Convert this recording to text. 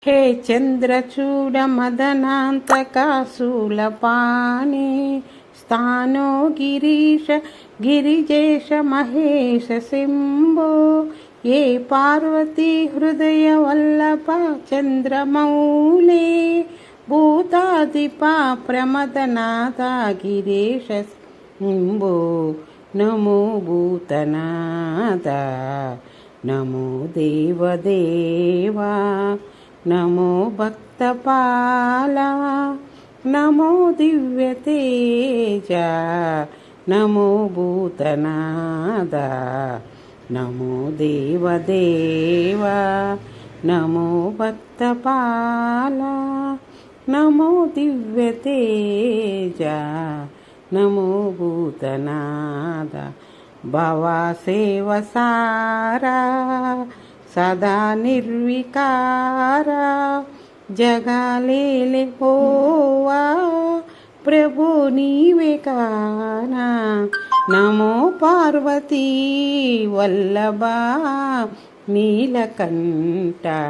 हे चन्द्रचूड मदनान्तकाशूलपाणि स्थानो गिरीश गिरिजेश महेश सिंहो ये पार्वती हृदय वल्लभ चन्द्रमौले भूतादिपा प्रमदनाथा गिरीश सिंहो नमो भूतनाथा नमो देवदेवा नमो भक्तपाला नमो दिव्यतेजा नमो भूतनादा नमो देवदेवा नमो भक्तपाला नमो दिव्यतेजा नमो भूतनादा भवसेवसारा सदा निर्विकारा जगालेले होवा प्रभु नीवे काना नमो पार्वती वल्लभा नीलकंठा।